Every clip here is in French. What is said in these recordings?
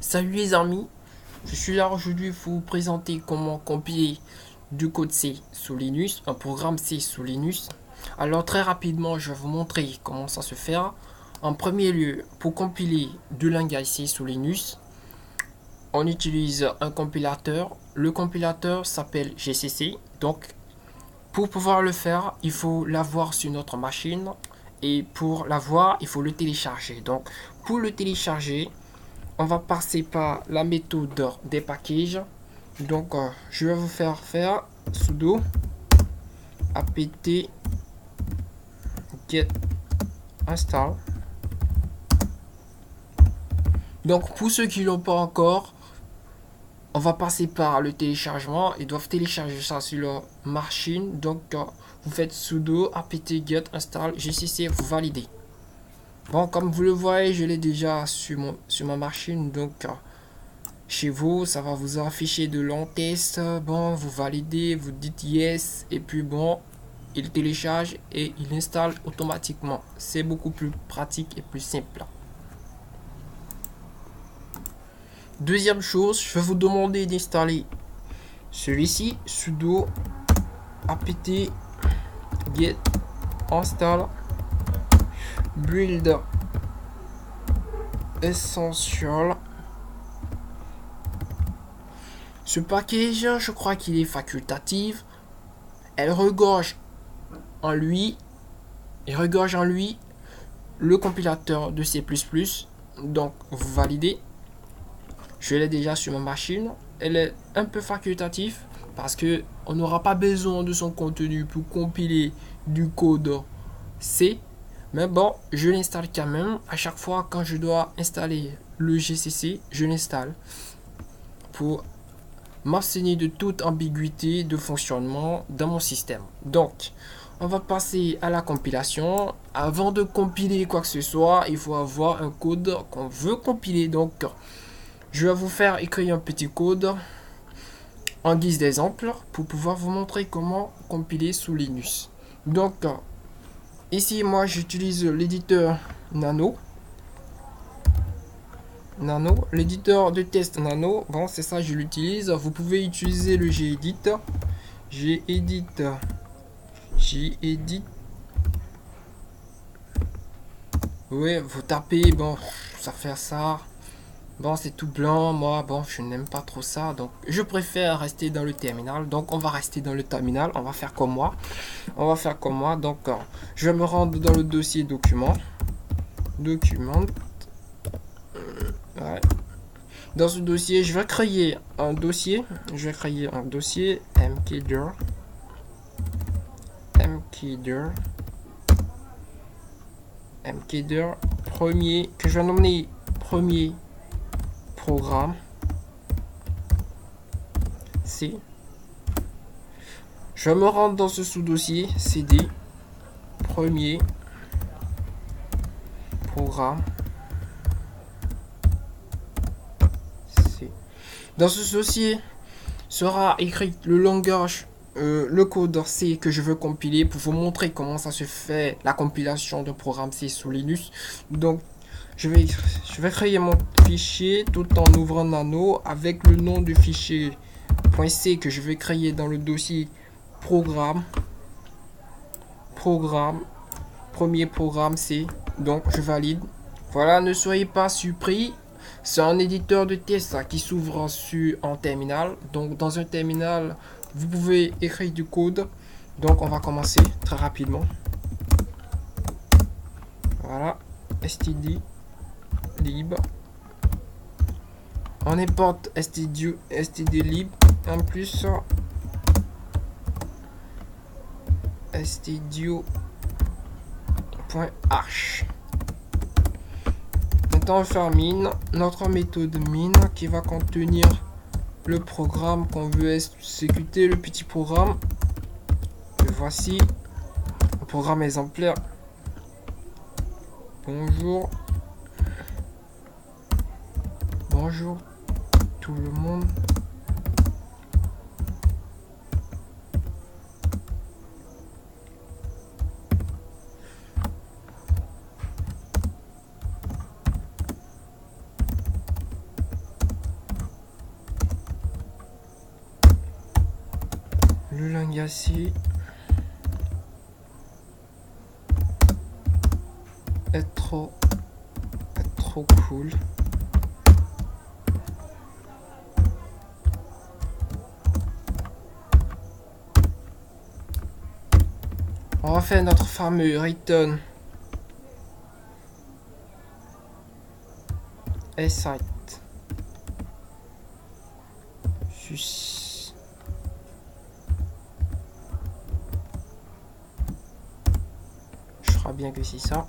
Salut les amis, je suis là aujourd'hui pour vous présenter comment compiler du code C sous Linux, un programme C sous Linux. Alors très rapidement, je vais vous montrer comment ça se fait. En premier lieu, pour compiler du langage C sous Linux, on utilise un compilateur. Le compilateur s'appelle GCC. Donc pour pouvoir le faire, il faut l'avoir sur notre machine. Et pour l'avoir, il faut le télécharger. Donc pour le télécharger, on va passer par la méthode des packages. Donc, je vais vous faire sudo apt get install. Donc, pour ceux qui l'ont pas encore, on va passer par le téléchargement. Ils doivent télécharger ça sur leur machine. Donc, vous faites sudo apt get install gcc, vous validez. Bon, comme vous le voyez, je l'ai déjà sur ma machine. Donc, chez vous, ça va vous afficher de longs tests. Bon, vous validez, vous dites yes, et puis bon, il télécharge et il installe automatiquement. C'est beaucoup plus pratique et plus simple. Deuxième chose, je vais vous demander d'installer celui-ci, sudo apt get install build essential. Ce package, je crois qu'il est facultatif. Elle regorge en lui, il regorge en lui le compilateur de C++. Donc, vous validez. Je l'ai déjà sur ma machine. Elle est un peu facultative parce que on n'aura pas besoin de son contenu pour compiler du code C. Mais bon, je l'installe quand même. À chaque fois quand je dois installer le GCC, je l'installe pour m'abstenir de toute ambiguïté de fonctionnement dans mon système. Donc, on va passer à la compilation. Avant de compiler quoi que ce soit, il faut avoir un code qu'on veut compiler. Donc, je vais vous faire écrire un petit code en guise d'exemple pour pouvoir vous montrer comment compiler sous Linux. Donc, ici, moi, j'utilise l'éditeur Nano. L'éditeur de test Nano, bon, c'est ça, je l'utilise. Vous pouvez utiliser le gedit. Gedit. Oui, vous tapez, bon, ça fait ça. Bon, c'est tout blanc, moi, bon, je n'aime pas trop ça, donc je préfère rester dans le terminal. Donc, on va rester dans le terminal, on va faire comme moi. Donc, je vais me rendre dans le dossier document. Ouais. Dans ce dossier, je vais créer un dossier. mkdir. Premier, que je vais nommer premier programme C. Je me rends dans ce sous-dossier cd premier programme C. Dans ce dossier sera écrit le langage, le code C que je veux compiler pour vous montrer comment ça se fait la compilation d'un programme C sous Linux. Donc je vais créer mon fichier tout en ouvrant Nano avec le nom du fichier .c que je vais créer dans le dossier programme, premier programme C. Donc je valide. Voilà, ne soyez pas surpris. C'est un éditeur de test qui s'ouvre en terminal. Donc dans un terminal, vous pouvez écrire du code. Donc on va commencer très rapidement. Voilà, std lib. On importe stdlib en plus stdio.h. Maintenant on fait mine, notre méthode mine qui va contenir le programme qu'on veut exécuter, le petit programme. Et voici le programme exemplaire. Bonjour tout le monde. Le langage C est trop cool. On va faire notre fameux return site. Je ferai bien que c'est ça.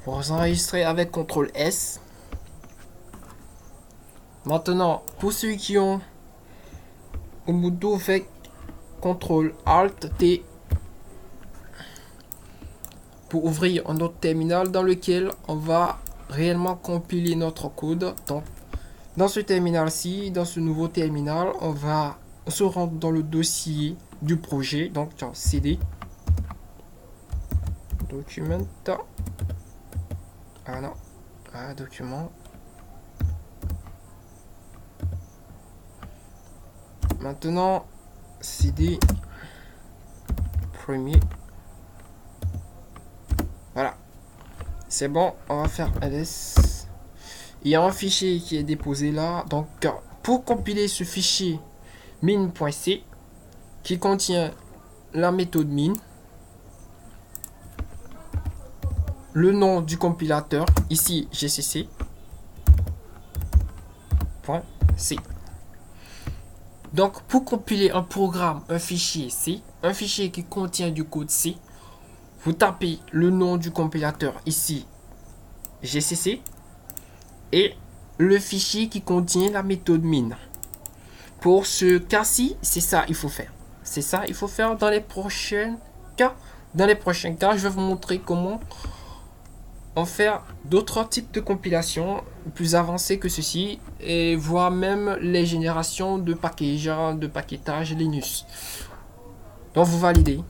Vous enregistrez avec CTRL S. Maintenant, pour ceux qui ont Ubuntu, fait CTRL ALT T pour ouvrir un autre terminal dans lequel on va réellement compiler notre code. Donc, dans ce terminal-ci, dans ce nouveau terminal, on se rendre dans le dossier du projet. Donc, CD, document, document. Maintenant, CD premier. Voilà, c'est bon. On va faire ls. Il y a un fichier qui est déposé là. Donc, pour compiler ce fichier min.c qui contient la méthode min, le nom du compilateur, ici gcc.c. Donc, pour compiler un programme, un fichier C, un fichier qui contient du code C, vous tapez le nom du compilateur ici, gcc, et le fichier qui contient la méthode min. Pour ce cas-ci, c'est ça il faut faire. C'est ça il faut faire dans les prochains cas. Dans les prochains cas, je vais vous montrer comment en faire d'autres types de compilation plus avancés que ceci, et voire même les générations de paquetage Linux. Donc vous validez.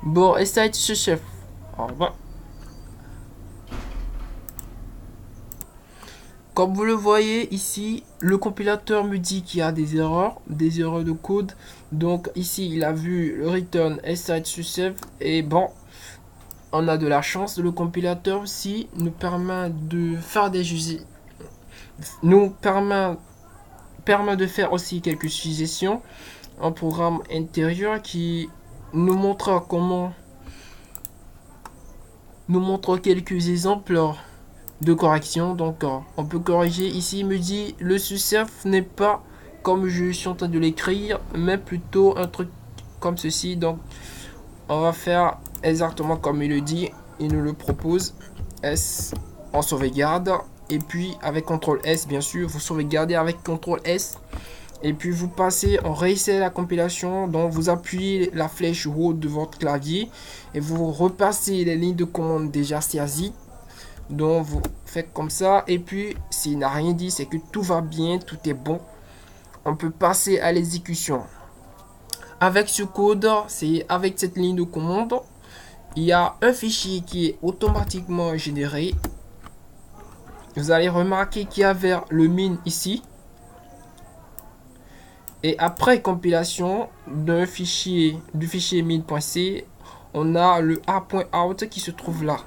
Bon, et ça ce chef. Au revoir. Comme vous le voyez ici, le compilateur me dit qu'il y a des erreurs de code. Donc ici, il a vu le return site et bon, on a de la chance. Le compilateur aussi nous permet de faire permet de faire aussi quelques suggestions. Un programme intérieur qui nous montre quelques exemples de correction. Donc on peut corriger ici. Il me dit le susef n'est pas comme je suis en train de l'écrire, mais plutôt un truc comme ceci. Donc on va faire exactement comme il le dit. Il nous le propose. S, on sauvegarde, et puis avec CTRL S, bien sûr vous sauvegardez avec CTRL S, et puis vous passez, on réessaye la compilation. Donc vous appuyez la flèche haute de votre clavier et vous repassez les lignes de commande déjà saisies. Donc vous faites comme ça, et puis s'il n'a rien dit, c'est que tout va bien, tout est bon. On peut passer à l'exécution. Avec ce code, c'est avec cette ligne de commande, il y a un fichier qui est automatiquement généré. Vous allez remarquer qu'il y a vers le min ici. Et après compilation du fichier min.c, on a le a.out qui se trouve là.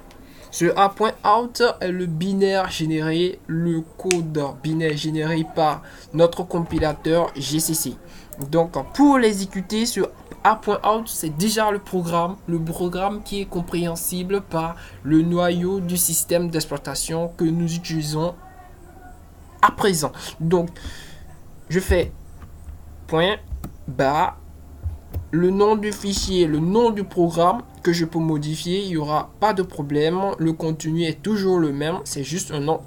Ce a.out est le binaire généré, le code binaire généré par notre compilateur GCC. Donc pour l'exécuter, ce a.out, c'est déjà le programme qui est compréhensible par le noyau du système d'exploitation que nous utilisons à présent. Donc je fais point barre, le nom du fichier, le nom du programme que je peux modifier, il n'y aura pas de problème. Le contenu est toujours le même, c'est juste un nom.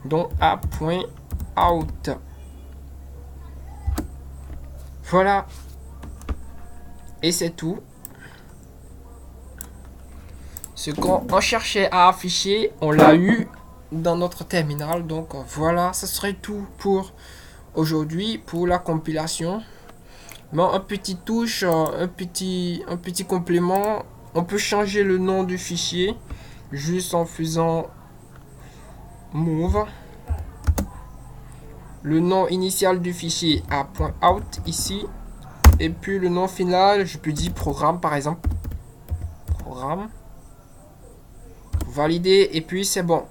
Donc a.out. Voilà. Et c'est tout. Ce qu'on cherchait à afficher, on l'a eu dans notre terminal. Donc voilà, ce serait tout pour aujourd'hui, pour la compilation. Bon, un petit touche, un petit complément. On peut changer le nom du fichier juste en faisant move le nom initial du fichier à .out ici, et puis le nom final, je peux dire programme par exemple. Programme. Valider et puis c'est bon.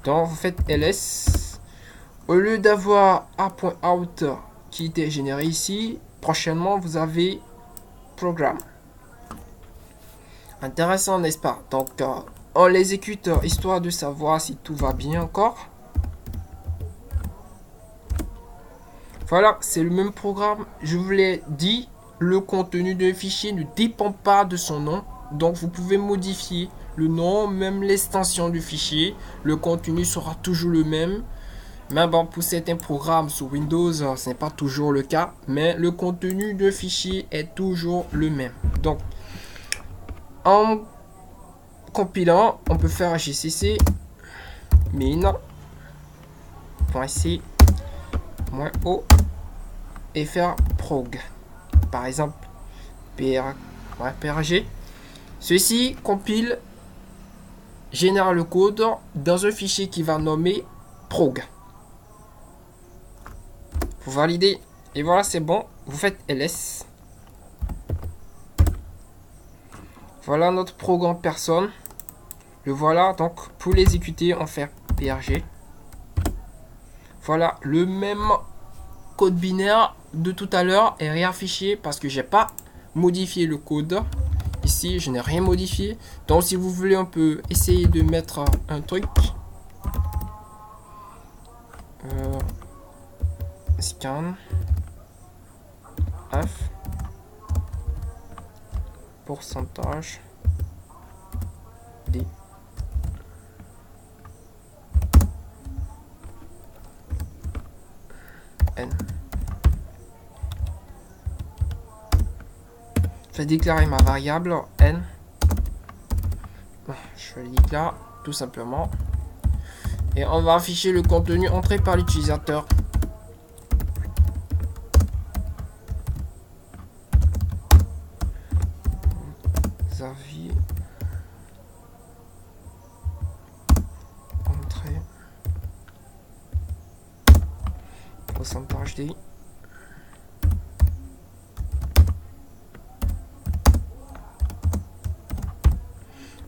Donc vous faites ls. Au lieu d'avoir a.out qui était généré ici, prochainement vous avez programme. Intéressant, n'est-ce pas? Donc on l'exécute histoire de savoir si tout va bien encore. Voilà, c'est le même programme. Je vous l'ai dit, le contenu d'un fichier ne dépend pas de son nom. Donc vous pouvez modifier le nom, même l'extension du fichier. Le contenu sera toujours le même. Mais bon, pour certains programmes sous Windows, ce n'est pas toujours le cas. Mais le contenu d'un fichier est toujours le même. Donc, en compilant, on peut faire gcc min.c -o et faire prog. Par exemple, prg. Ceci compile, génère le code dans un fichier qui va nommer prog. Vous validez et voilà, c'est bon. Vous faites ls. Voilà notre programme personne. Le voilà. Donc pour l'exécuter, on fait prg. Voilà, le même code binaire de tout à l'heure est réaffiché parce que j'ai pas modifié le code. Ici, je n'ai rien modifié. Donc si vous voulez, on peut essayer de mettre un truc. Scan F pourcentage D N. Je vais déclarer ma variable N. Je le déclare tout simplement. Et on va afficher le contenu entré par l'utilisateur. Xavier. Entrée. Pourcentage D.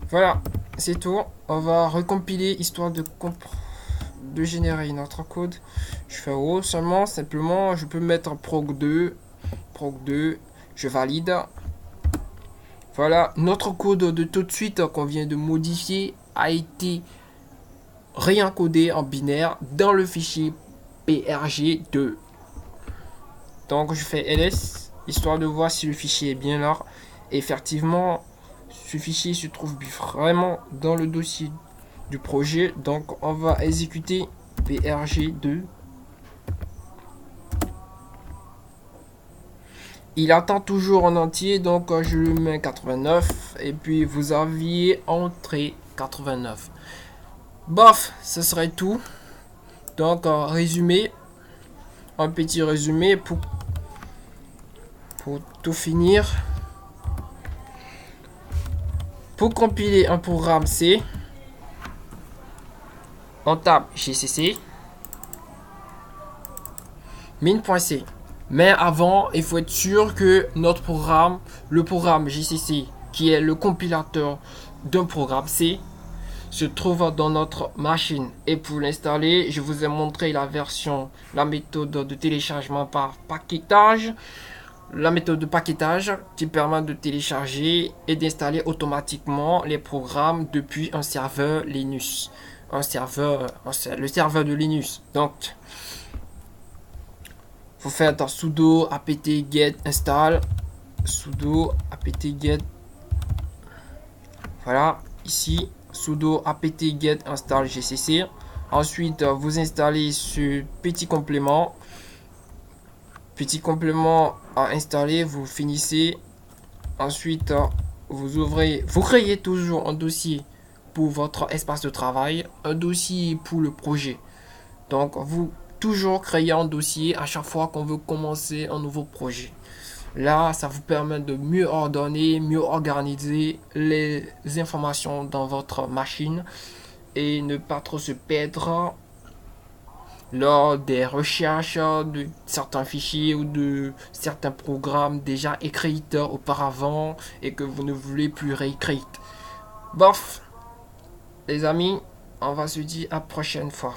Voilà, c'est tout. On va recompiler histoire de générer notre code. Je fais O seulement, simplement, je peux mettre prog2, je valide. Voilà, notre code de tout de suite qu'on vient de modifier a été réencodé en binaire dans le fichier prg2. Donc je fais ls, histoire de voir si le fichier est bien là. Et effectivement, ce fichier se trouve vraiment dans le dossier du projet. Donc on va exécuter prg2. Il attend toujours en entier, donc je le mets 89 et puis vous aviez entré 89. Bof, ce serait tout. Donc résumé, un petit résumé pour tout finir. Pour compiler un programme C, on tape gcc min.c. Mais avant, il faut être sûr que notre programme, le programme GCC, qui est le compilateur d'un programme C, se trouve dans notre machine. Et pour l'installer, je vous ai montré la méthode de téléchargement par paquetage. La méthode de paquetage qui permet de télécharger et d'installer automatiquement les programmes depuis un serveur Linux. Le serveur de Linux. Donc, vous faites sudo apt-get install, sudo apt-get, voilà, ici, sudo apt-get install gcc. Ensuite, vous installez ce petit complément à installer, vous finissez. Ensuite, vous créez toujours un dossier pour votre espace de travail, un dossier pour le projet. Donc, vous toujours créer un dossier à chaque fois qu'on veut commencer un nouveau projet. Là, ça vous permet de mieux ordonner, mieux organiser les informations dans votre machine et ne pas trop se perdre lors des recherches de certains fichiers ou de certains programmes déjà écrits auparavant et que vous ne voulez plus réécrire. Bof, les amis, on va se dire à la prochaine fois.